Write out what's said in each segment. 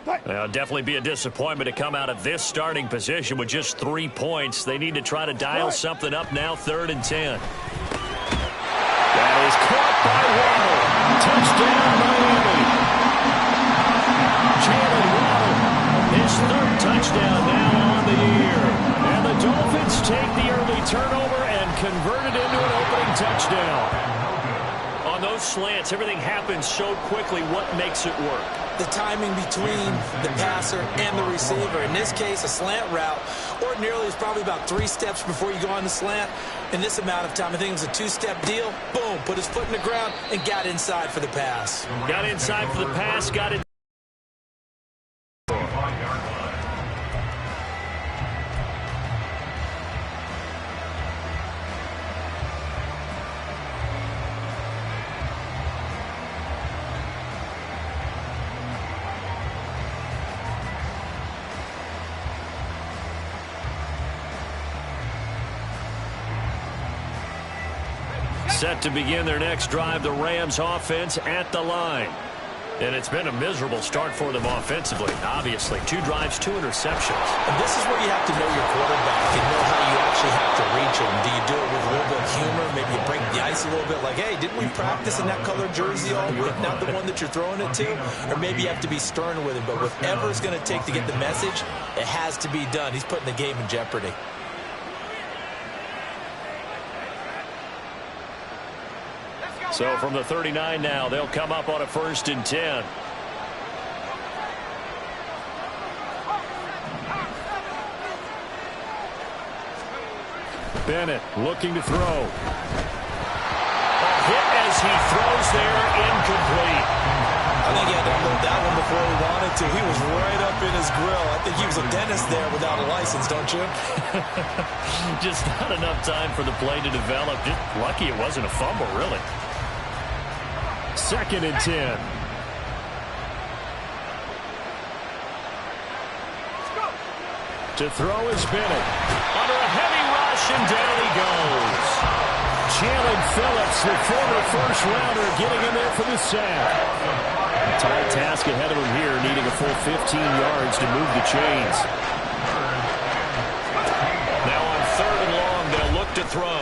Well, definitely be a disappointment to come out of this starting position with just 3 points. They need to try to dial something up now, 3rd and 10. That is caught by Waddle. Touchdown, Miami. Jalen Waddle, his 3rd touchdown now on the year. And the Dolphins take the early turnover and convert it into an opening touchdown. On those slants, everything happens so quickly. What makes it work? The timing between the passer and the receiver. In this case, a slant route ordinarily is probably about 3 steps before you go on the slant. In this amount of time, I think it was a 2-step deal. Boom, put his foot in the ground and got inside for the pass. Got inside for the pass, got it. Set to begin their next drive, the Rams offense at the line. And it's been a miserable start for them offensively, obviously. 2 drives, 2 interceptions. And this is where you have to know your quarterback and know how you actually have to reach him. Do you do it with a little bit of humor? Maybe you break the ice a little bit like, hey, didn't we practice in that color jersey all week? Not the one that you're throwing it to? Or maybe you have to be stern with him. But whatever it's going to take to get the message, it has to be done. He's putting the game in jeopardy. So from the 39 now, they'll come up on a 1st and 10. Bennett looking to throw. A hit as he throws there, incomplete. I think he had to unload that one before he wanted to. He was right up in his grill. I think he was a dentist there without a license, don't you? Just not enough time for the play to develop. Just lucky it wasn't a fumble, really. 2nd and 10. To throw is Bennett. Under a heavy rush, and down he goes. Jalen Phillips, the former first-rounder, getting in there for the sack. Tall task ahead of him here, needing a full 15 yards to move the chains. Now on 3rd and long, they'll look to throw.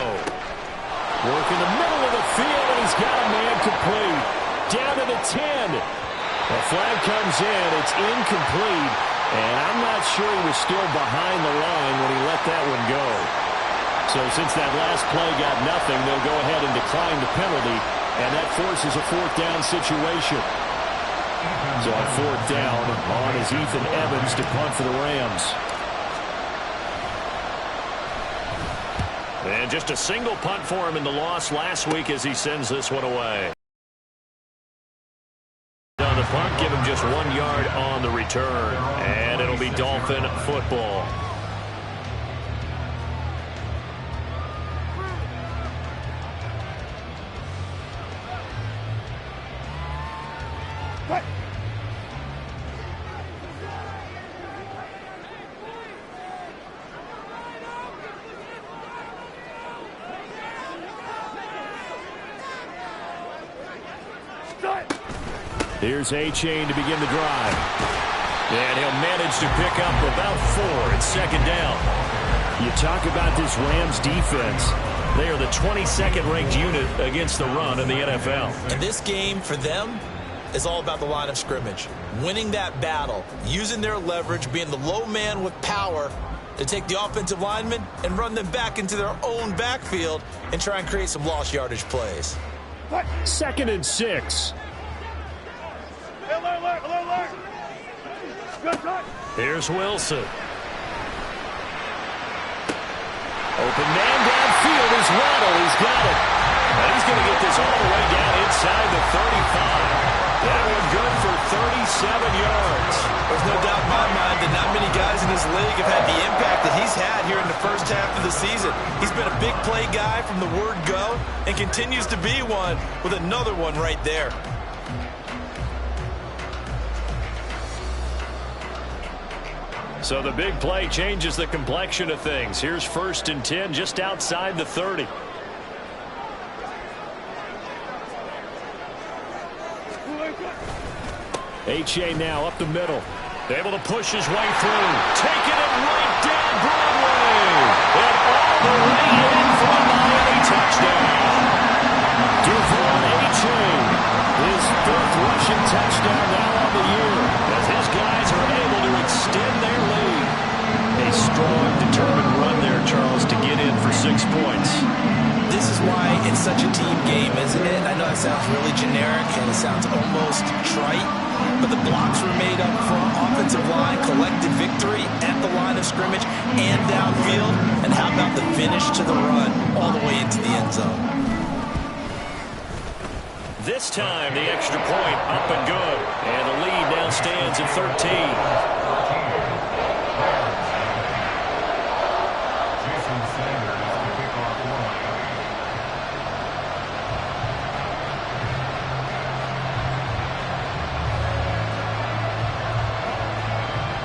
Work in the middle of the field, and he's got a man complete. Down to the 10. The flag comes in. It's incomplete. And I'm not sure he was still behind the line when he let that one go. So since that last play got nothing, they'll go ahead and decline the penalty. And that forces a 4th down situation. So on 4th down, on is Ethan Evans to punt for the Rams. And just a single punt for him in the loss last week as he sends this one away. On the punt, give him just 1 yard on the return. And it'll be Dolphin football. Here's A-Chain to begin the drive. And he'll manage to pick up about 4. It's 2nd down. You talk about this Rams defense. They are the 22nd ranked unit against the run in the NFL. And this game for them is all about the line of scrimmage. Winning that battle, using their leverage, being the low man with power to take the offensive linemen and run them back into their own backfield and try and create some lost yardage plays. 2nd and 6. Here's Wilson. Open man downfield is Waddle. He's got it. And he's going to get this all the way down inside the 35. That one good for 37 yards. There's no doubt in my mind that not many guys in this league have had the impact that he's had here in the first half of the season. He's been a big play guy from the word go and continues to be one with another one right there. So the big play changes the complexion of things. Here's 1st and 10 just outside the 30. H.A. now up the middle. Able to push his way through. Taking it right down Broadway. And all the way in for a Miami touchdown. Devon A-Chain, his 5th rushing touchdown now on the year, as his guys are able to extend their lead. A strong, determined run there, Charles, to get in for 6 points. This is why it's such a team game, isn't it? I know that sounds really generic and it sounds almost trite, but the blocks were made up front, offensive line, collected victory at the line of scrimmage and downfield. And how about the finish to the run all the way into the end zone? This time, the extra point up and good. And the lead now stands at 13.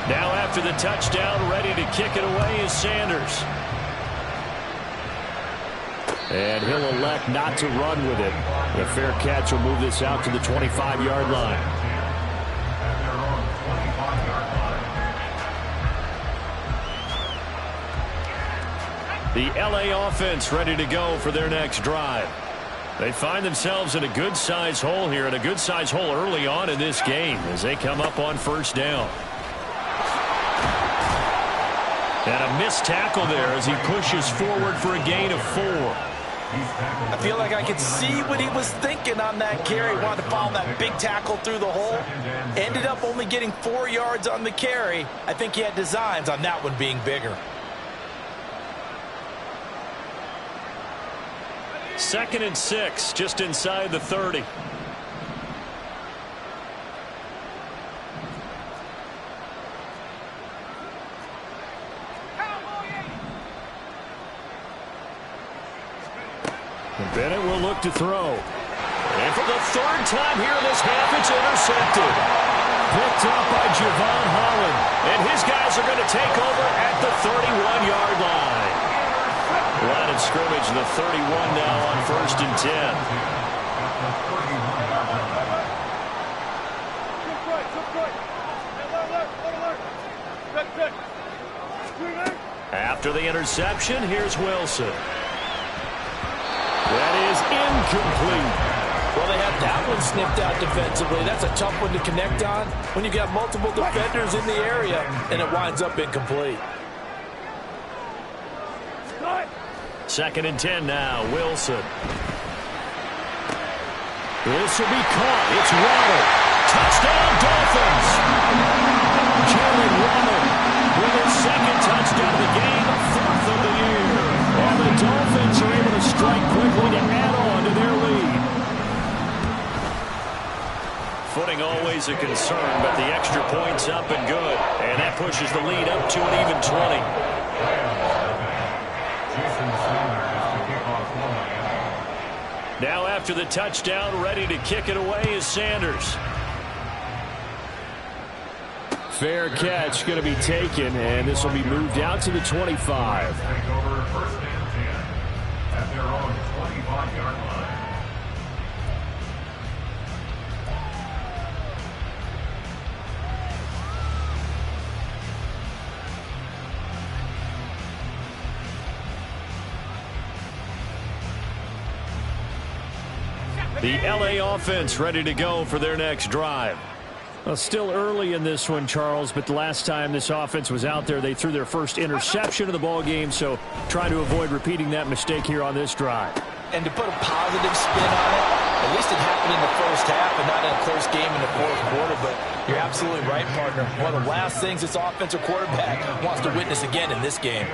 Now after the touchdown, ready to kick it away is Sanders. And he'll elect not to run with it. A fair catch will move this out to the 25-yard line. The LA offense ready to go for their next drive. They find themselves in a good-sized hole here, and a good-sized hole early on in this game as they come up on first down. And a missed tackle there as he pushes forward for a gain of 4. I feel like I could see what he was thinking on that carry. Wanted to follow that big tackle through the hole. Ended up only getting 4 yards on the carry. I think he had designs on that one being bigger. 2nd and 6, just inside the 30. Bennett will look to throw. And for the 3rd time here in this half, it's intercepted. Picked up by Javon Holland. And his guys are going to take over at the 31-yard line. Line of scrimmage, the 31 now on 1st and 10. After the interception, here's Wilson. That is incomplete. Well, they have that one sniffed out defensively. That's a tough one to connect on when you got multiple defenders in the area, and it winds up incomplete. 2nd and 10 now, Wilson. This will be caught. It's Waddle. Touchdown, Dolphins. Jalen Waddle with his 2nd touchdown of the game, 4th of the year. And the Dolphins are able to strike quickly to add on to their lead. Footing always a concern, but the extra point's up and good. And that pushes the lead up to an even 20. Now after the touchdown, ready to kick it away is Sanders. Fair catch going to be taken, and this will be moved out to the 25. Take over 1st and 10 at their own 25-yard line. The LA offense ready to go for their next drive. Well, still early in this one, Charles, but the last time this offense was out there, they threw their first interception of the ball game, so trying to avoid repeating that mistake here on this drive. And to put a positive spin on it, at least it happened in the first half and not in a close game in the 4th quarter, but you're absolutely right, partner. One of the last things this offensive quarterback wants to witness again in this game.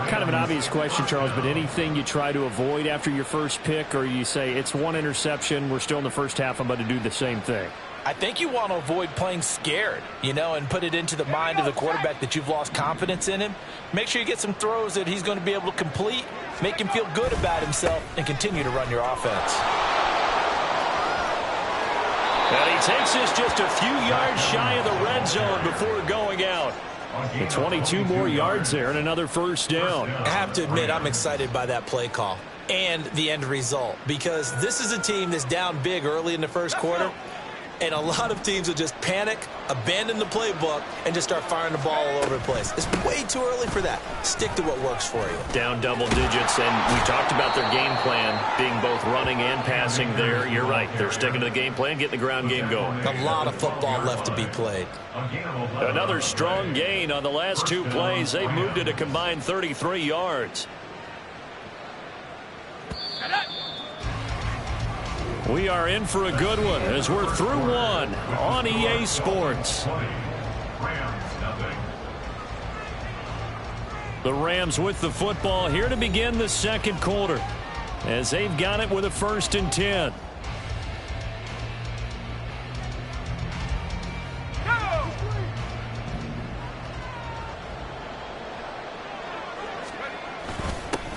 Kind of an obvious question, Charles, but anything you try to avoid after your first pick, or you say it's one interception, we're still in the first half, I'm about to do the same thing? I think you want to avoid playing scared, you know, and put it into the mind of the quarterback that you've lost confidence in him. Make sure you get some throws that he's going to be able to complete, make him feel good about himself, and continue to run your offense. And he takes this just a few yards shy of the red zone before going out. And 22 more yards there and another first down. I have to admit, I'm excited by that play call and the end result, because this is a team that's down big early in the first quarter. And a lot of teams will just panic, abandon the playbook, and just start firing the ball all over the place. It's way too early for that. Stick to what works for you. Down double digits, and we talked about their game plan being both running and passing there. You're right. They're sticking to the game plan, getting the ground game going. A lot of football left to be played. Another strong gain on the last 2 plays. They've moved it a combined 33 yards. We are in for a good one as we're through one on EA Sports. The Rams with the football here to begin the second quarter as they've got it with a 1st and 10.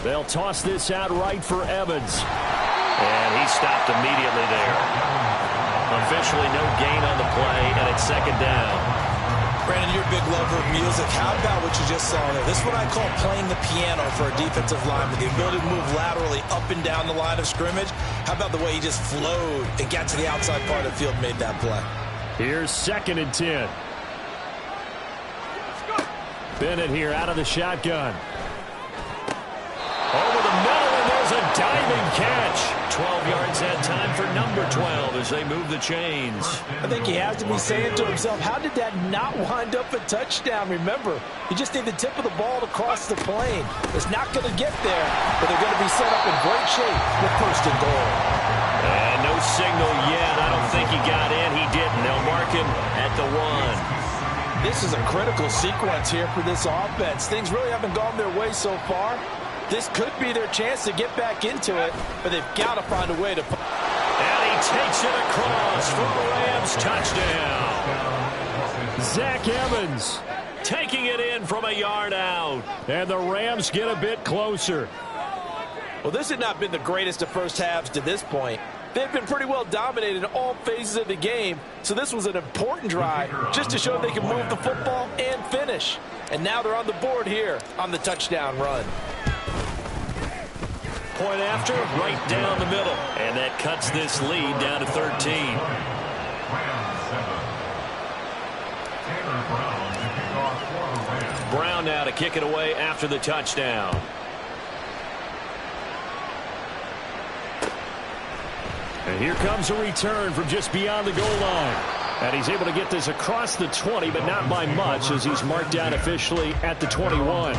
They'll toss this out right for Evans. And he stopped immediately there. Officially no gain on the play, and it's 2nd down. Brandon, you're a big lover of music. How about what you just saw there? This is what I call playing the piano for a defensive lineman. The ability to move laterally up and down the line of scrimmage. How about the way he just flowed and got to the outside part of the field and made that play? Here's 2nd and 10. Bennett here out of the shotgun. Over the middle, and there's a diving catch. 12 yards that time for number 12 as they move the chains. I think he has to be saying to himself, how did that not wind up a touchdown? Remember, you just need the tip of the ball to cross the plane. It's not going to get there, but they're going to be set up in great shape with 1st and goal. And no signal yet. I don't think he got in. He didn't. They'll mark him at the 1. This is a critical sequence here for this offense. Things really haven't gone their way so far. This could be their chance to get back into it, but they've got to find a way to... And he takes it across for the Rams touchdown. Zach Evans taking it in from a yard out. And the Rams get a bit closer. Well, this had not been the greatest of first halves to this point. They've been pretty well dominated in all phases of the game, so this was an important drive just to show they can move the football and finish. And now they're on the board here on the touchdown run. Point after, right down the middle. And that cuts this lead down to 13. Brown now to kick it away after the touchdown. And here comes a return from just beyond the goal line. And he's able to get this across the 20, but not by much as he's marked down officially at the 21.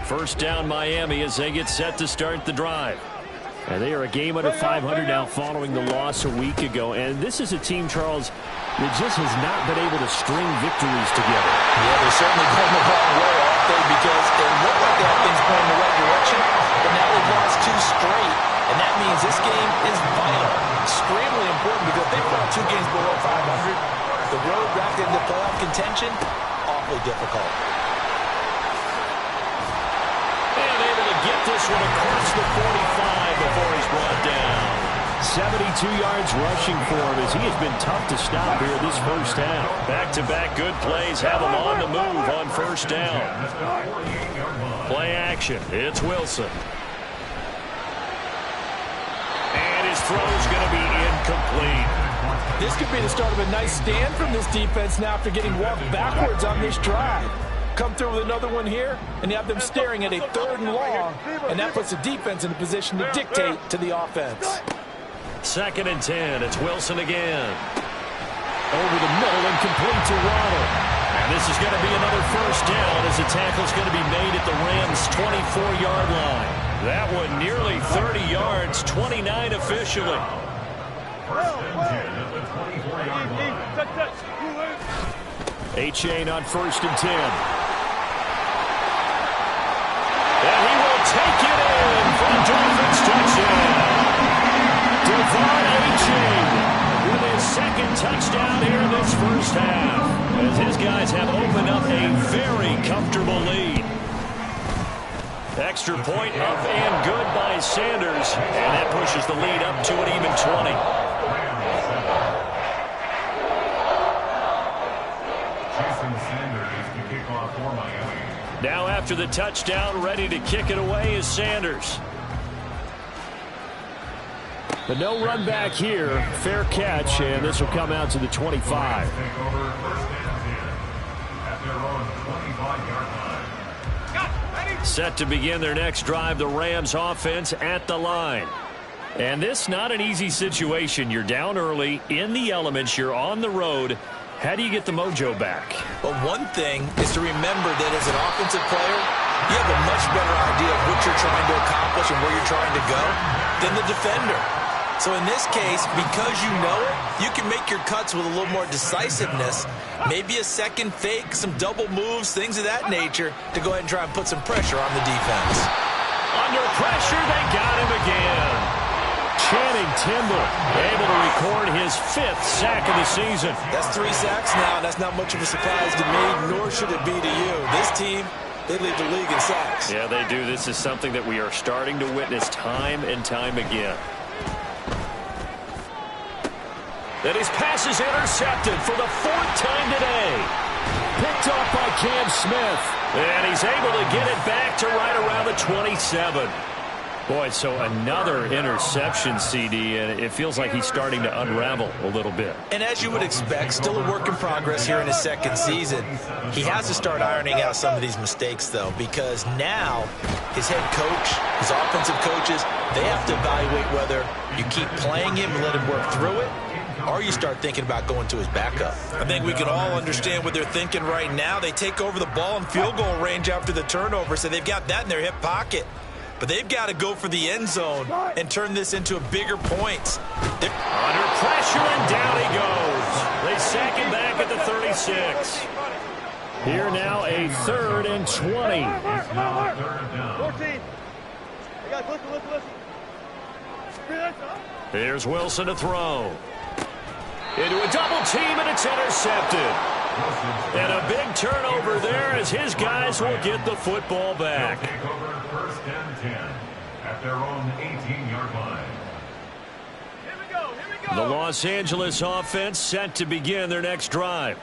1st down Miami as they get set to start the drive. And they are a game under 500 now following the loss a week ago. And this is a team, Charles, that just has not been able to string victories together. Yeah, they're certainly going the wrong way, aren't they? Because they look like they have things going in the right direction, but now they've lost 2 straight. And that means this game is vital, extremely important, because if they've got 2 games below 500, the road back into playoff contention, awfully difficult. Get this one across the 45 before he's brought down. 72 yards rushing for him as he has been tough to stop here this first half. Back-to-back good plays have him on the move on 1st down. Play action. It's Wilson. And his throw's going to be incomplete. This could be the start of a nice stand from this defense now after getting walked backwards on this drive. Come through with another one here, and you have them staring at a 3rd and long, and that puts the defense in a position to dictate to the offense. 2nd and 10. It's Wilson again. Over the middle and complete to Waddle. And this is going to be another 1st down as the tackle's going to be made at the Rams' 24-yard line. That one nearly 30 yards, 29 officially. A-Chain on 1st and 10. And he will take it in for a Dolphins touchdown. Devon A-Chain with his 2nd touchdown here in this first half. As his guys have opened up a very comfortable lead. Extra point up and good by Sanders. And that pushes the lead up to an even 20. Now after the touchdown, ready to kick it away is Sanders. But no run back here. Fair catch, and this will come out to the 25. Take over first and 10 at their own 25-yard line. Set to begin their next drive, the Rams offense at the line. And this not an easy situation. You're down early, in the elements, you're on the road. How do you get the mojo back? Well, one thing is to remember that as an offensive player, you have a much better idea of what you're trying to accomplish and where you're trying to go than the defender. So in this case, because you know it, you can make your cuts with a little more decisiveness, maybe a second fake, some double moves, things of that nature, to go ahead and try and put some pressure on the defense. Under pressure, they got him again. Channing Tindall able to record his 5th sack of the season. That's 3 sacks now, and that's not much of a surprise to me, nor should it be to you. This team, they lead the league in sacks. Yeah, they do. This is something that we are starting to witness time and time again. And his pass is intercepted for the 4th time today. Picked off by Cam Smith. And he's able to get it back to right around the 27. Boy, so another interception, CD, and it feels like he's starting to unravel a little bit. And as you would expect, still a work in progress here in his 2nd season. He has to start ironing out some of these mistakes, though, because now his head coach, his offensive coaches, they have to evaluate whether you keep playing him and let him work through it, or you start thinking about going to his backup. I think we can all understand what they're thinking right now. They take over the ball in field goal range after the turnover, so they've got that in their hip pocket. But they've got to go for the end zone and turn this into a bigger point. Under pressure, and down he goes. They sack him back at the 36. Here now a 3rd and 20. It's now 3rd and down. 14. Listen. Here's Wilson to throw. Into a double team, and it's intercepted. And a big turnover there as his guys will get the football back. Take over first and 10 at their own 18-yard line. Here we go. The Los Angeles offense set to begin their next drive.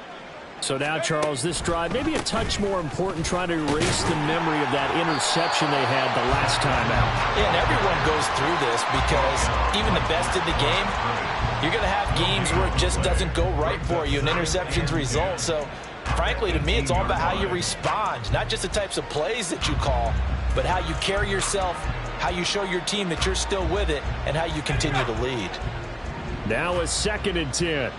So now, Charles, this drive maybe a touch more important, trying to erase the memory of that interception they had the last time out. Yeah, and everyone goes through this because even the best in the game, you're going to have games where it just doesn't go right for you and interceptions result. So, frankly, to me, it's all about how you respond, not just the types of plays that you call, but how you carry yourself, how you show your team that you're still with it, and how you continue to lead. Now a 2nd and 10.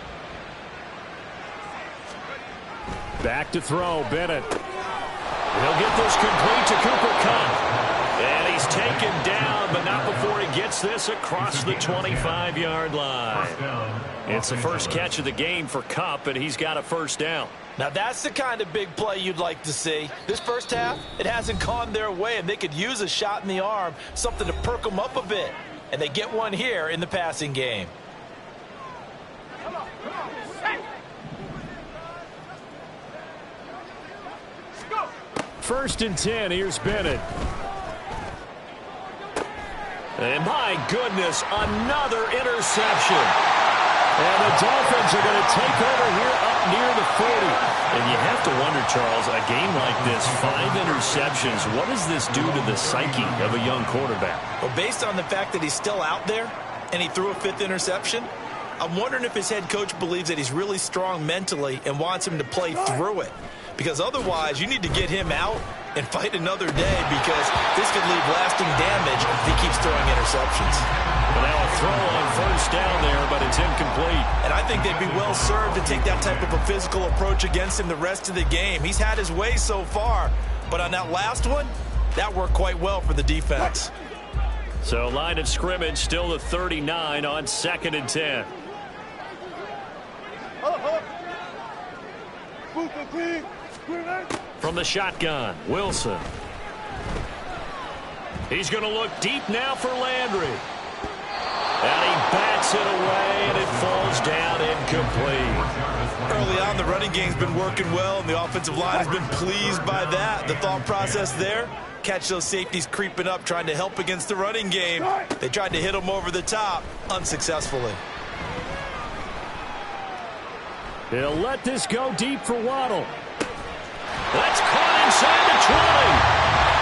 Back to throw, Bennett. He'll get this complete to Cooper Kupp. And he's taken down, but not before he gets this across the 25-yard line. It's the first catch of the game for Kupp, and he's got a 1st down. Now, that's the kind of big play you'd like to see. This first half, it hasn't gone their way, and they could use a shot in the arm, something to perk them up a bit. And they get one here in the passing game. First and 10, here's Bennett. And my goodness, another interception. And the Dolphins are going to take over here up near the 40. And you have to wonder, Charles, a game like this, 5 interceptions, what does this do to the psyche of a young quarterback? Well, based on the fact that he's still out there and he threw a 5th interception, I'm wondering if his head coach believes that he's really strong mentally and wants him to play through it. Because otherwise, you need to get him out and fight another day, because this could leave lasting damage if he keeps throwing interceptions. Well, now a throw on 1st down there, but it's incomplete. And I think they'd be well served to take that type of a physical approach against him the rest of the game. He's had his way so far, but on that last one, that worked quite well for the defense. So line of scrimmage still the 39 on 2nd and 10. From the shotgun, Wilson. He's going to look deep now for Landry. And he bats it away, and it falls down incomplete. Early on, the running game's been working well, and the offensive line has been pleased by that. The thought process there, catch those safeties creeping up, trying to help against the running game. They tried to hit them over the top, unsuccessfully. He'll let this go deep for Waddle. That's caught inside the 20.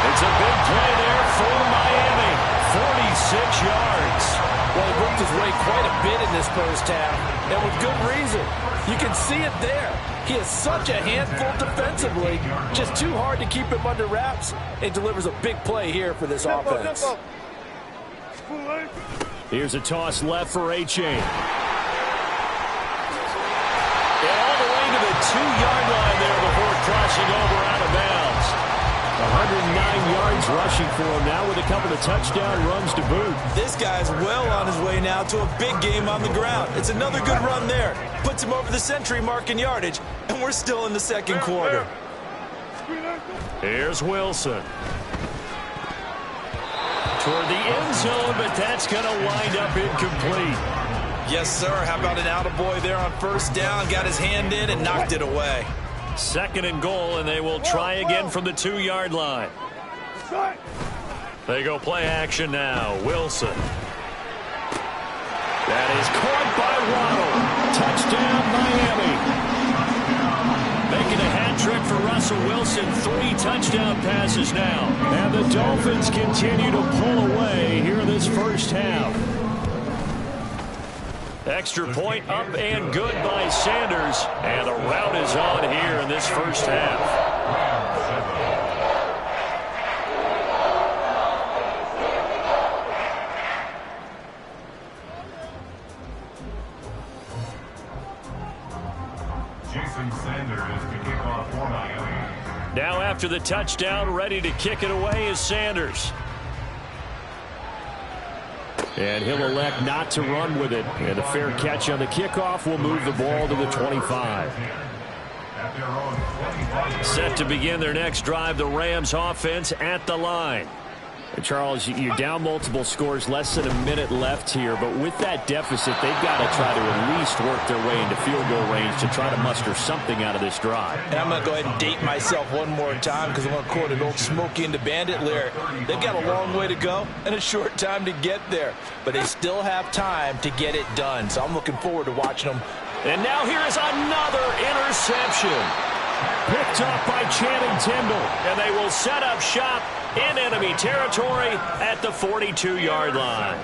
It's a big play there for Miami. 46 yards. Well, he worked his way quite a bit in this first half, and with good reason. You can see it there. He is such a handful defensively, just too hard to keep him under wraps, and delivers a big play here for this offense. Here's a toss left for A-Chain. And all the way to the 2-yard line there before crossing over out of bounds. 109 yards rushing for him now with a couple of touchdown runs to boot. This guy's well on his way now to a big game on the ground. It's another good run there. Puts him over the century mark in yardage, and we're still in the second quarter. Here's Wilson. Toward the end zone, but that's going to wind up incomplete. Yes, sir. How about an attaboy there on first down? Got his hand in and knocked it away. 2nd and goal, and they will try again from the 2-yard line. They go play action now. Wilson. That is caught by Waddle. Touchdown, Miami. Making a hat trick for Russell Wilson. 3 touchdown passes now. And the Dolphins continue to pull away here in this first half. Extra point up and good by Sanders. And the rout is on here in this first half. Now after the touchdown, ready to kick it away is Sanders. And he'll elect not to run with it. And a fair catch on the kickoff will move the ball to the 25. Set to begin their next drive, the Rams offense at the line. And Charles, you're down multiple scores, less than a minute left here. But with that deficit, they've got to try to at least work their way into field goal range to try to muster something out of this drive. And I'm going to go ahead and date myself one more time because I'm going to quote an old Smokey and the Bandit lyric. They've got a long way to go and a short time to get there. But they still have time to get it done. So I'm looking forward to watching them. And now here is another interception. Picked up by Channing Tindall. And they will set up shop in enemy territory at the 42-yard line.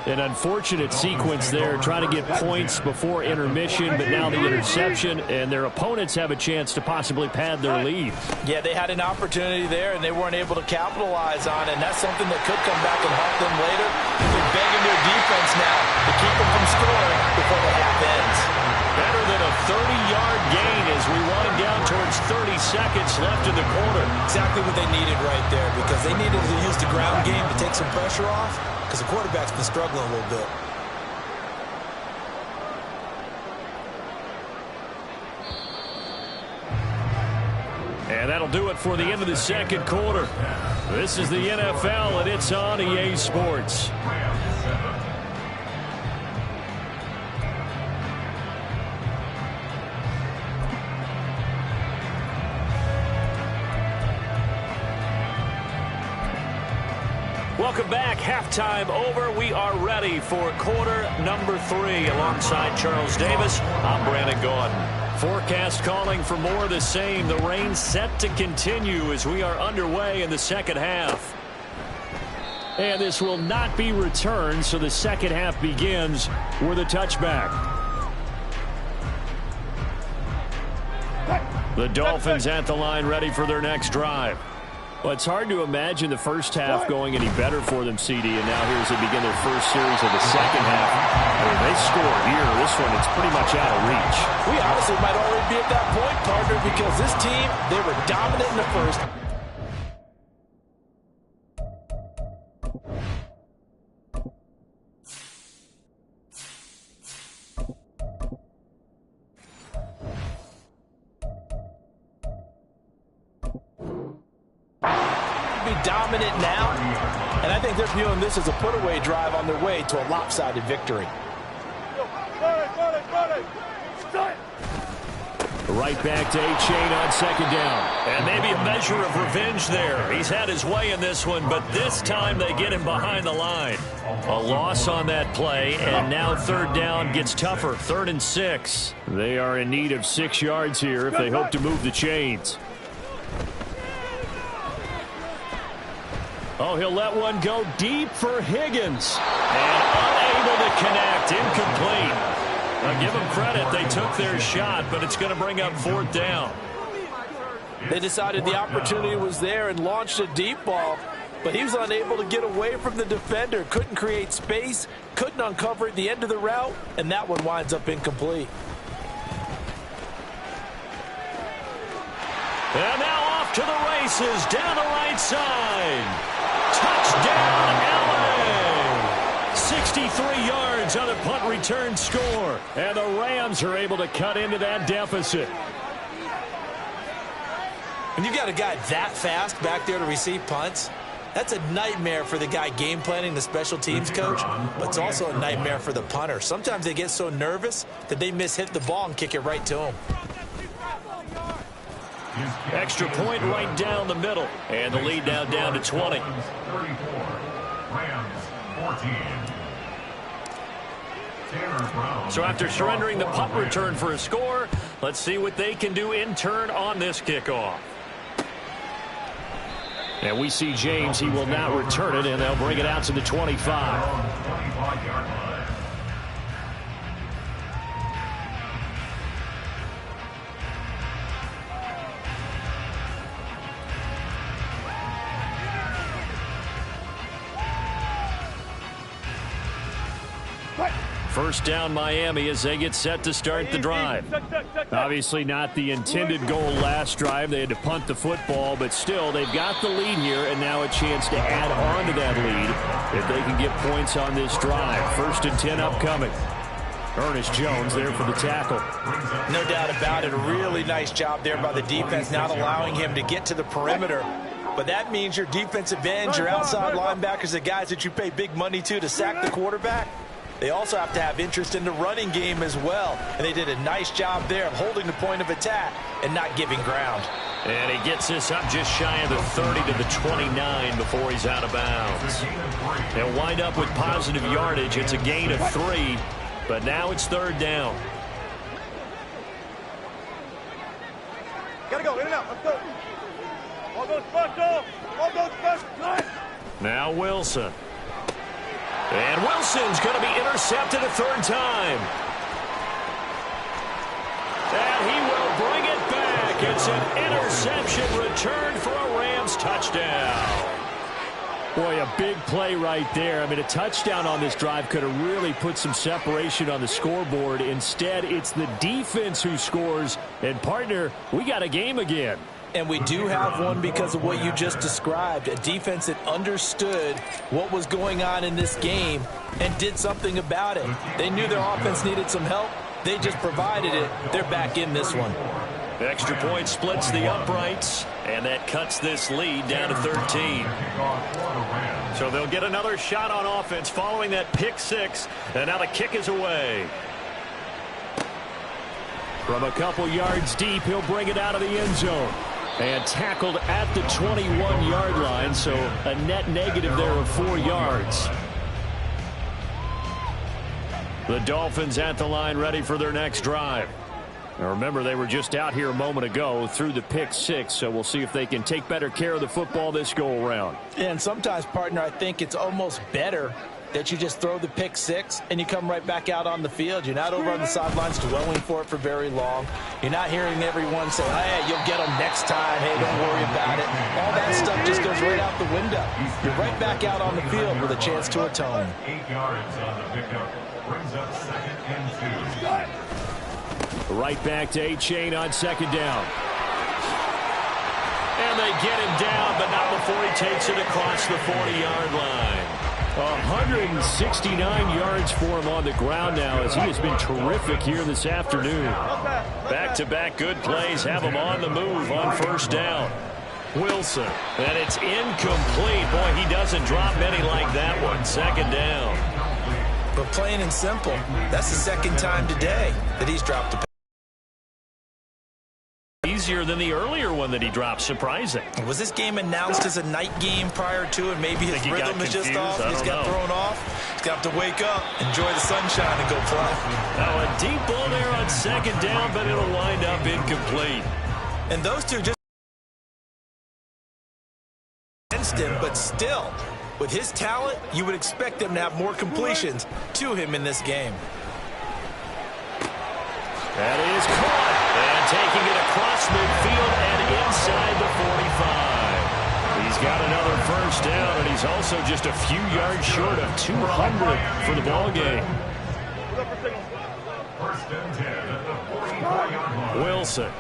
An unfortunate sequence there, trying to get points before intermission, but now the interception, and their opponents have a chance to possibly pad their lead. Yeah, they had an opportunity there, and they weren't able to capitalize on it, and that's something that could come back and haunt them later. They're begging their defense now to keep them from scoring before the half ends. Better than a 30-yard gain as we wind down towards 30 seconds left in the quarter. Exactly what they needed right there, because they needed to use the ground game to take some pressure off, because the quarterback's been struggling a little bit. And that'll do it for the end of the second quarter. This is the NFL, and it's on EA Sports. Welcome back. Halftime over. We are ready for quarter number 3. Alongside Charles Davis, I'm Brandon Gordon. Forecast calling for more of the same. The rain set to continue as we are underway in the second half. And this will not be returned, so the second half begins with a touchback. The Dolphins at the line, ready for their next drive. Well, it's hard to imagine the first half going any better for them, CD, and now here as they begin their first series of the second half. I mean, they score here. This one, it's pretty much out of reach. We honestly might already be at that point, partner, because this team, they were dominant in the first. Dominant now, and I think they're viewing this as a put-away drive on their way to a lopsided victory. Right back to A-Chain on second down. And maybe a measure of revenge there. He's had his way in this one, but this time they get him behind the line. A loss on that play, and now third down gets tougher. 3rd and 6. They are in need of 6 yards here if they hope to move the chains. Oh, he'll let one go deep for Higgins. And connect. Incomplete. Now give them credit. They took their shot, but it's going to bring up 4th down. They decided the opportunity was there and launched a deep ball, but he was unable to get away from the defender. Couldn't create space, couldn't uncover at the end of the route, and that one winds up incomplete. And now off to the races, down the right side. Touchdown, LA! 63 yards on a punt return score. And the Rams are able to cut into that deficit. When you've got a guy that fast back there to receive punts, that's a nightmare for the guy game planning, the special teams coach, but it's also a nightmare for the punter. Sometimes they get so nervous that they mishit the ball and kick it right to him. Extra point right down the middle. And the lead now down to 20. 34. Rams 14. So after surrendering the punt return for a score, let's see what they can do in turn on this kickoff. And we see James. He will not return it, and they'll bring it out to the 25. 25-yard line. First down Miami as they get set to start the drive. Obviously not the intended goal last drive. They had to punt the football, but still they've got the lead here, and now a chance to add on to that lead if they can get points on this drive. 1st and 10 upcoming. Ernest Jones there for the tackle. No doubt about it. A really nice job there by the defense, not allowing him to get to the perimeter. But that means your defensive ends, your outside linebackers, the guys that you pay big money to sack the quarterback, they also have to have interest in the running game as well. And they did a nice job there of holding the point of attack and not giving ground. And he gets this up just shy of the 30 to the 29 before he's out of bounds. They'll wind up with positive yardage. It's a gain of 3, but now it's 3rd down. Gotta go, in and out, let's go. All goes special, all goes special. Now Wilson. And Wilson's going to be intercepted a 3rd time. And he will bring it back. It's an interception return for a Rams touchdown. Boy, a big play right there. I mean, a touchdown on this drive could have really put some separation on the scoreboard. Instead, it's the defense who scores. And, partner, we got a game again. And we do have one because of what you just described, a defense that understood what was going on in this game and did something about it. They knew their offense needed some help. They just provided it. They're back in this one. The extra point splits the uprights, and that cuts this lead down to 13. So they'll get another shot on offense following that pick 6, and now the kick is away. From a couple yards deep, he'll bring it out of the end zone. And tackled at the 21-yard line, so a net negative there of 4 yards. The Dolphins at the line ready for their next drive. Now remember, they were just out here a moment ago through the pick 6, so we'll see if they can take better care of the football this go-around. And sometimes, partner, I think it's almost better that you just throw the pick 6 and you come right back out on the field. You're not over on the sidelines dwelling for it for very long. You're not hearing everyone say, hey, you'll get them next time. Hey, don't worry about it. All that stuff just goes right out the window. You're right back out on the field with a chance to atone. 8 yards on the pickup. Brings up 2nd and 2. Right back to A-Chain on 2nd down. And they get him down, but not before he takes it across the 40-yard line. 169 yards for him on the ground now as he has been terrific here this afternoon. Back-to-back good plays have him on the move on 1st down. Wilson, and it's incomplete. Boy, he doesn't drop many like that one. 2nd down. But plain and simple, that's the 2nd time today that he's dropped a pass. Easier than the earlier one that he dropped. Surprising. Was this game announced as a night game prior to it? Maybe his rhythm is just off. He's got thrown off. He's got to wake up, enjoy the sunshine, and go play. Now a deep ball there on 2nd down, but it'll wind up incomplete. And those two just against him, but still, With his talent, you would expect them to have more completions to him in this game. That is caught. And taking it across midfield and inside the 45. He's got another first down, and he's also just a few yards short of 200 for the ball game. First and 10 at the 45-yard line. Wilson.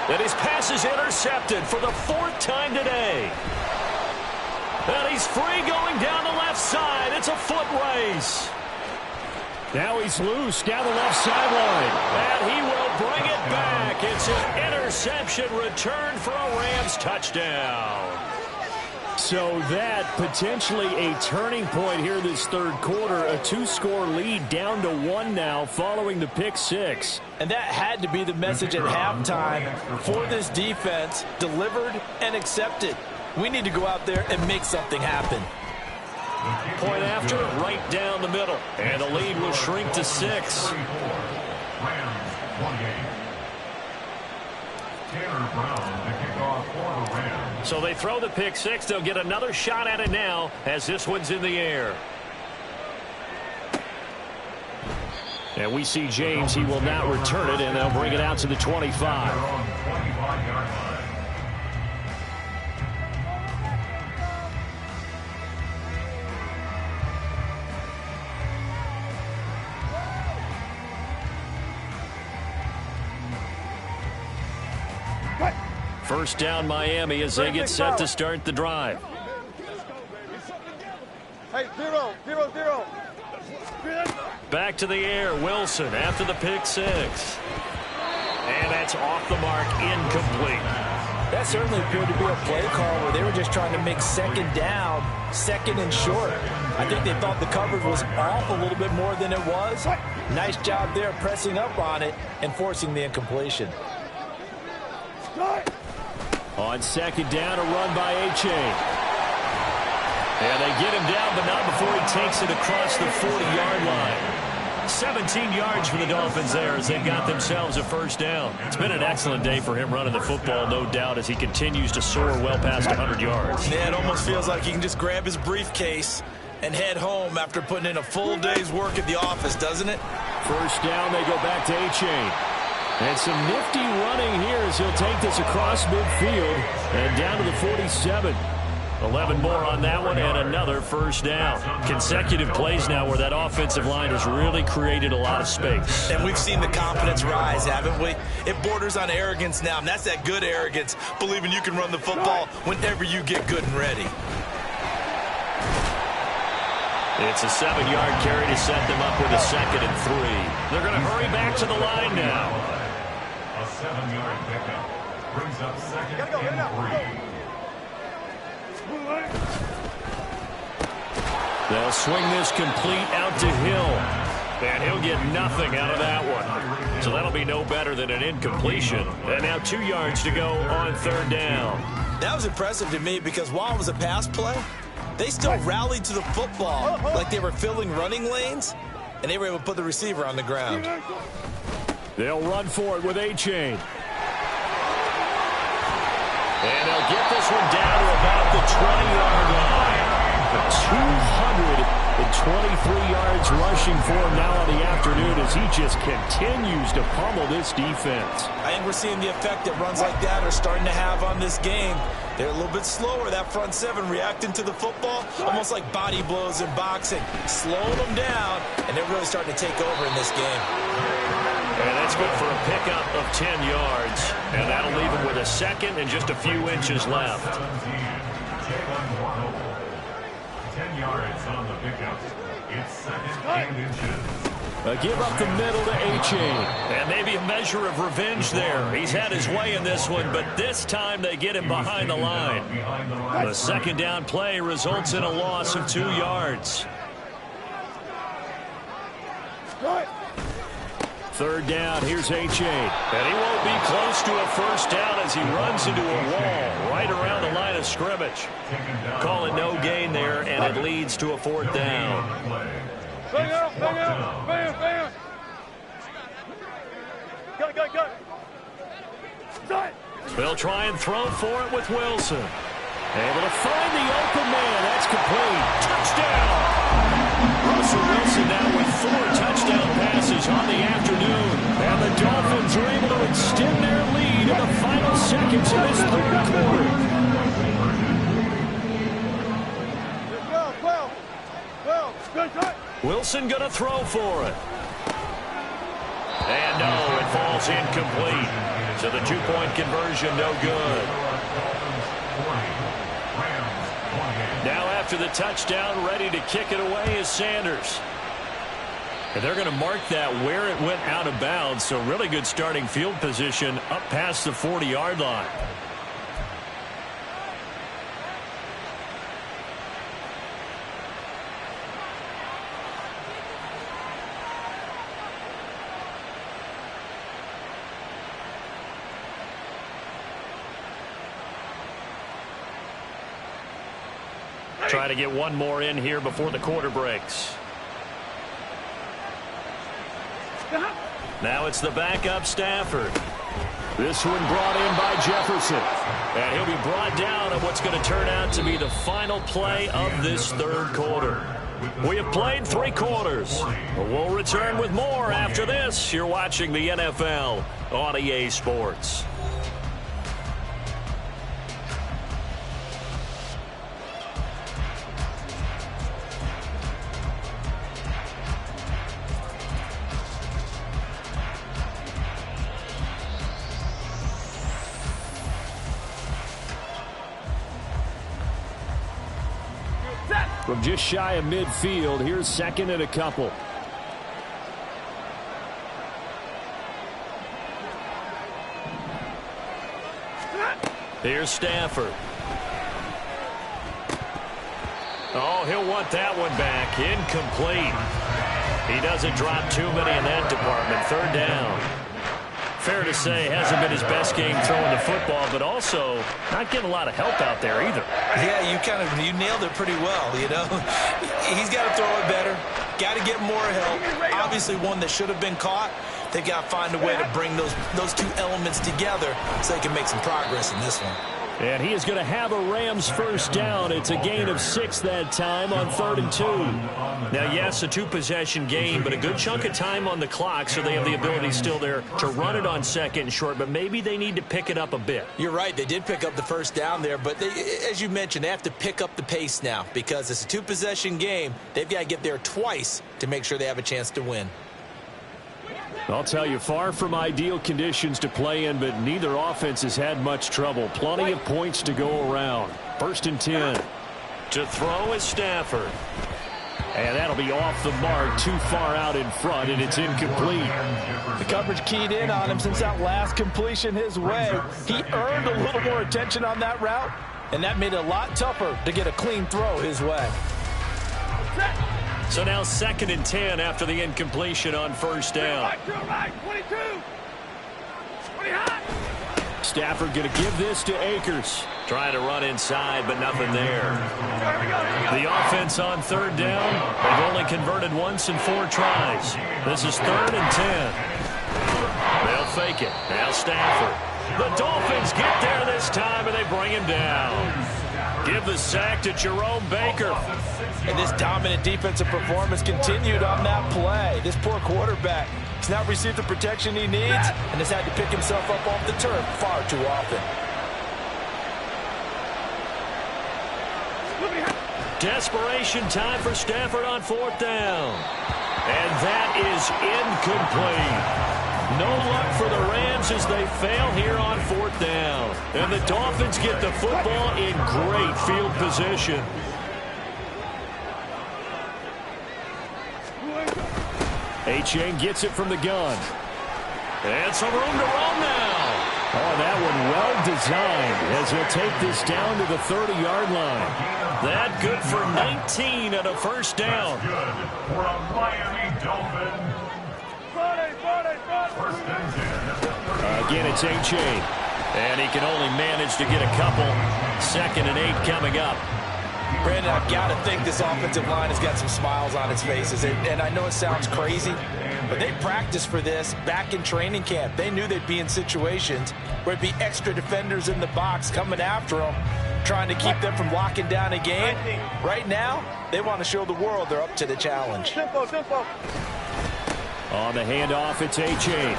And his pass is intercepted for the 4th time today. And he's free going down the left side. It's a foot race. Now he's loose down the left sideline. And he will bring it back. It's an interception return for a Rams touchdown. So that potentially a turning point here this third quarter. A 2-score lead down to 1 now following the pick 6. And that had to be the message at halftime for this defense. Delivered and accepted. We need to go out there and make something happen. Point after, right down the middle. And the lead will shrink to 6. Rams 28. Taylor Brown to kick off for the Rams. So they throw the pick 6. They'll get another shot at it now as this one's in the air. And we see James. He will not return it, and they'll bring it out to the 25. They're on the 25-yard line. First down Miami as they get set to start the drive. Hey, 0-0-0. Back to the air, Wilson after the pick 6. And that's off the mark, incomplete. That certainly appeared to be a play call where they were just trying to make second down, second and short. I think they thought the coverage was off a little bit more than it was. Nice job there pressing up on it and forcing the incompletion. On second down, a run by A-Chain. And they get him down, but not before he takes it across the 40-yard line. 17 yards for the Dolphins there as they've got themselves a first down. It's been an excellent day for him running the football, no doubt, as he continues to soar well past 100 yards. Yeah, it almost feels like he can just grab his briefcase and head home after putting in a full day's work at the office, doesn't it? First down, they go back to A-Chain. And some nifty running here as he'll take this across midfield and down to the 47. 11 more on that one and another first down. Consecutive plays now where that offensive line has really created a lot of space. And we've seen the confidence rise, haven't we? It borders on arrogance now, and that's that good arrogance, believing you can run the football whenever you get good and ready. It's a 7-yard carry to set them up with a 2nd and 3. They're going to hurry back to the line now. A 7-yard pickup brings up 2nd and 3. They'll swing this complete out to Hill. And he'll get nothing out of that one. So that'll be no better than an incompletion. And now 2 yards to go on third down. That was impressive to me because while it was a pass play, they still rallied to the football like they were filling running lanes, and they were able to put the receiver on the ground. They'll run for it with A-Chain. And they'll get this one down to about the 20-yard line. 223 yards rushing for him now on the afternoon as he just continues to pummel this defense. I think we're seeing the effect that runs like that are starting to have on this game. They're a little bit slower, that front seven, reacting to the football, almost like body blows in boxing, slowing them down, and they're really starting to take over in this game. And that's good for a pickup of 10 yards, and that'll leave him with a 2nd and just a few inches left. 10 yards on the pickup. It's 2nd and inches. A give up the middle to A-Chain. And maybe a measure of revenge there. He's had his way in this one, but this time they get him behind the line. The second down play results in a loss of 2 yards. Third down, here's A-Chain. And he won't be close to a first down as he runs into a wall right around the line of scrimmage. Call it no gain there, and it leads to a 4th down. Bang out, bang out, bang, bang. Got it. They'll try and throw for it with Wilson. Able to find the open man. That's complete. Touchdown! Russell Wilson now with 4 touchdown passes on the afternoon. And the Dolphins are able to extend their lead in the final seconds of this third quarter. Wilson going to throw for it. And no, it falls incomplete. So the 2-point conversion, no good. Now after the touchdown, ready to kick it away is Sanders. And they're going to mark that where it went out of bounds. So really good starting field position up past the 40-yard line. Try to get one more in here before the quarter breaks. Now it's the backup Stafford. This one brought in by Jefferson. And he'll be brought down on what's going to turn out to be the final play of this third quarter. We have played 3 quarters. We'll return with more after this. You're watching the NFL on EA Sports. From just shy of midfield, here's 2nd and a couple. Here's Stafford. Oh, he'll want that one back. Incomplete. He doesn't drop too many in that department. 3rd down. Fair to say, hasn't been his best game throwing the football, but also not getting a lot of help out there either. Yeah, you nailed it pretty well, you know. He's got to throw it better. Got to get more help. Obviously one that should have been caught. They've got to find a way to bring those 2 elements together so they can make some progress in this one. And he is going to have a Rams first down. It's a gain of 6 that time on 3rd and 2. Now, yes, a 2-possession game, but a good chunk of time on the clock, so they have the ability still there to run it on 2nd and short, but maybe they need to pick it up a bit. You're right. They did pick up the first down there, but as you mentioned, they have to pick up the pace now because it's a 2-possession game. They've got to get there twice to make sure they have a chance to win. I'll tell you, far from ideal conditions to play in, but neither offense has had much trouble. Plenty of points to go around. 1st and 10. To throw is Stafford. And that'll be off the mark, too far out in front, and it's incomplete. The coverage keyed in on him since that last completion his way. He earned a little more attention on that route, and that made it a lot tougher to get a clean throw his way. So now 2nd and 10 after the incompletion on 1st down. Stafford going to give this to Akers. Trying to run inside, but nothing there. The offense on 3rd down. They've only converted once in 4 tries. This is 3rd and 10. They'll fake it. Now Stafford. The Dolphins get there this time, and they bring him down. Give the sack to Jerome Baker. And this dominant defensive performance continued on that play. This poor quarterback has not received the protection he needs and has had to pick himself up off the turf far too often. Desperation time for Stafford on 4th down. And that is incomplete. No luck for the Rams as they fail here on 4th down. And the Dolphins get the football in great field position. A-Chain gets it from the gun. And some room to run now. Oh, that one well designed as he'll take this down to the 30-yard line. That good for 19 and a 1st down. Good for a Miami Dolphin. Again, it's A-Chain. And he can only manage to get a couple. 2nd and 8 coming up. Brandon, I've got to think this offensive line has got some smiles on its faces. And I know it sounds crazy, But they practiced for this back in training camp. They knew they'd be in situations where it'd be extra defenders in the box coming after them, trying to keep them from locking down a game. Right now, they want to show the world they're up to the challenge. Tempo, tempo. On the handoff, it's A-Chain.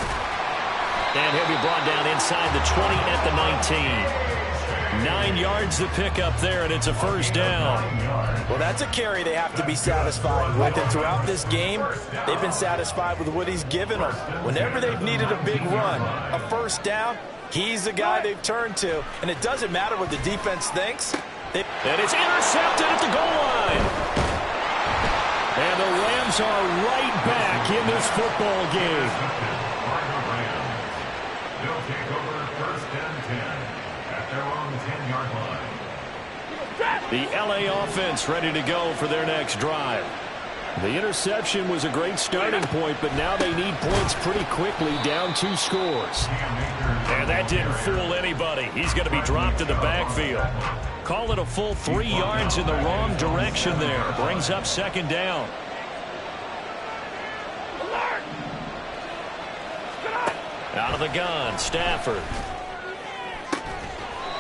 And he'll be brought down inside the 20 at the 19. 9 yards to pick up there, and it's a first down. Well, that's a carry they have to be satisfied with. And throughout this game, they've been satisfied with what he's given them. Whenever they've needed a big run, a first down, he's the guy they've turned to. And it doesn't matter what the defense thinks. And it's intercepted at the goal line. And the Rams are right back in this football game. They'll take over first and 10 at their own 10-yard line. The LA offense ready to go for their next drive. The interception was a great starting point, but now they need points pretty quickly, down 2 scores. And that didn't fool anybody. He's going to be dropped in the backfield. Call it a full 3 yards in the wrong direction there. Brings up second down. Out of the gun, Stafford.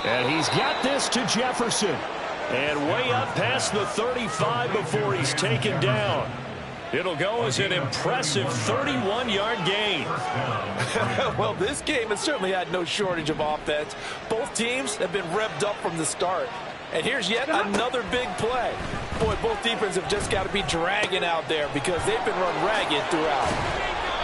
And he's got this to Jefferson. And way up past the 35 before he's taken down. It'll go as an impressive 31-yard gain. Well, this game has certainly had no shortage of offense. Both teams have been revved up from the start. And here's yet another big play. Boy, both defenses have just got to be dragging out there because they've been run ragged throughout.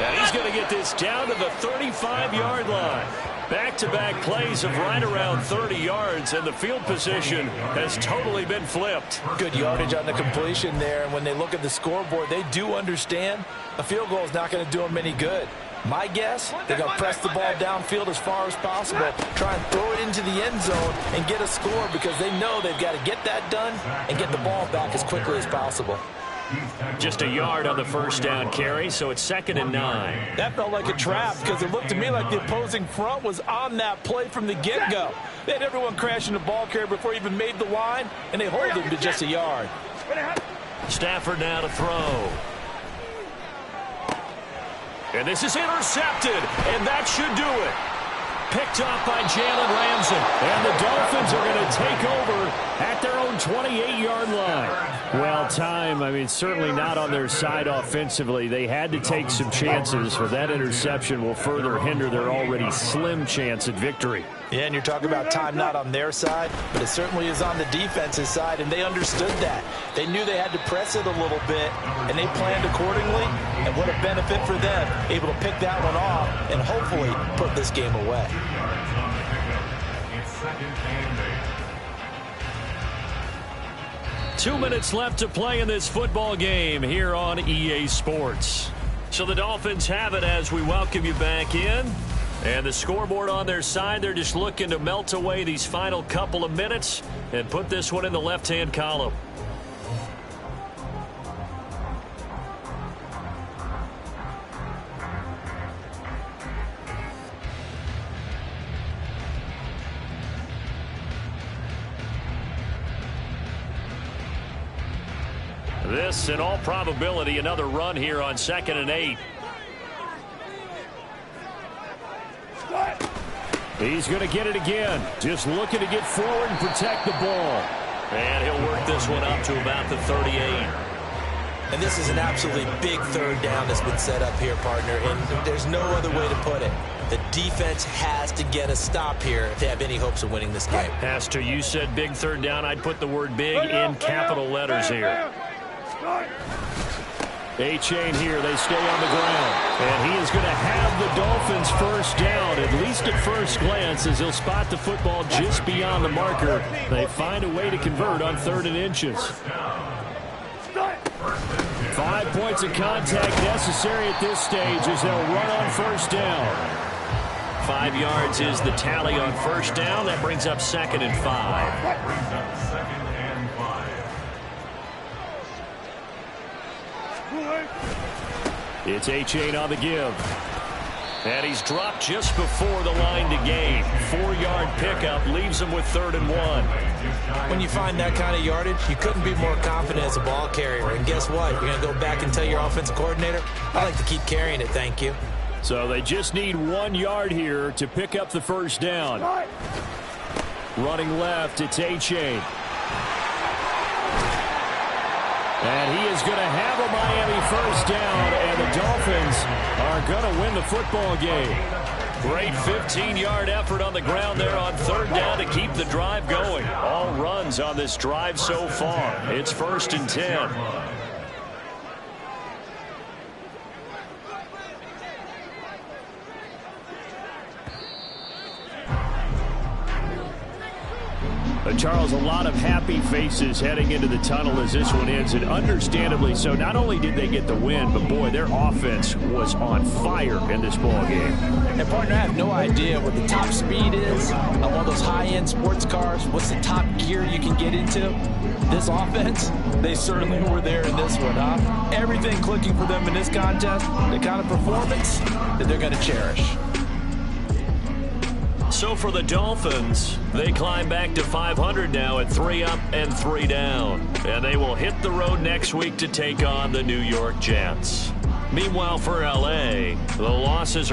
And he's going to get this down to the 35-yard line. Back-to-back plays of right around 30 yards, and the field position has totally been flipped. Good yardage on the completion there, and when they look at the scoreboard, they do understand a field goal is not going to do them any good. My guess, they're going to press the ball downfield as far as possible, try and throw it into the end zone and get a score because they know they've got to get that done and get the ball back as quickly as possible. Just a yard on the first down carry, so it's 2nd and 9. That felt like a trap because it looked to me like the opposing front was on that play from the get-go. They had everyone crashing the ball carrier before he even made the line, and they hold him to just a yard. Stafford now to throw. And this is intercepted, and that should do it. Picked off by Jalen Ramsey. And the Dolphins are going to take over at their own 28-yard line. Well, certainly not on their side offensively. They had to take some chances, but that interception will further hinder their already slim chance at victory. Yeah, and you're talking about time not on their side, but it certainly is on the defense's side, and they understood that. They knew they had to press it a little bit, and they planned accordingly, and what a benefit for them, able to pick that one off and hopefully put this game away. It's 2nd and 8. 2 minutes left to play in this football game here on EA Sports. So the Dolphins have it as we welcome you back in. And the scoreboard on their side, they're just looking to melt away these final couple of minutes and put this one in the left-hand column. This, in all probability, another run here on 2nd and 8. He's going to get it again. Just looking to get forward and protect the ball. And he'll work this one up to about the 38. And this is an absolutely big third down that's been set up here, partner, and there's no other way to put it. The defense has to get a stop here if they have any hopes of winning this game. Has to. You said big third down. I'd put the word big in capital letters here. A-Chain here. They stay on the ground. And he is going to have the Dolphins first down, at least at first glance, as he'll spot the football just beyond the marker. They find a way to convert on 3rd and inches. 5 points of contact necessary at this stage as they'll run on first down. 5 yards is the tally on first down. That brings up 2nd and 5. It's A-Chain on the give. And he's dropped just before the line to gain. 4-yard pickup leaves him with 3rd and 1. When you find that kind of yardage, you couldn't be more confident as a ball carrier. And guess what? You're going to go back and tell your offensive coordinator, I like to keep carrying it, thank you. So they just need 1 yard here to pick up the first down. Running left, it's A-Chain. And he is going to have a Miami first down, and the Dolphins are going to win the football game. Great 15-yard effort on the ground there on 3rd down to keep the drive going. All runs on this drive so far. It's 1st and 10. Charles, a lot of happy faces heading into the tunnel as this one ends, and understandably so. Not only did they get the win, but boy, their offense was on fire in this ball game. And partner, I have no idea what the top speed is on one of those high-end sports cars. What's the top gear you can get into? This offense, they certainly were there in this one, huh? Everything clicking for them in this contest, the kind of performance that they're going to cherish. So for the Dolphins, they climb back to 500 now at 3 up and 3 down. And they will hit the road next week to take on the New York Jets. Meanwhile, for L.A., the losses are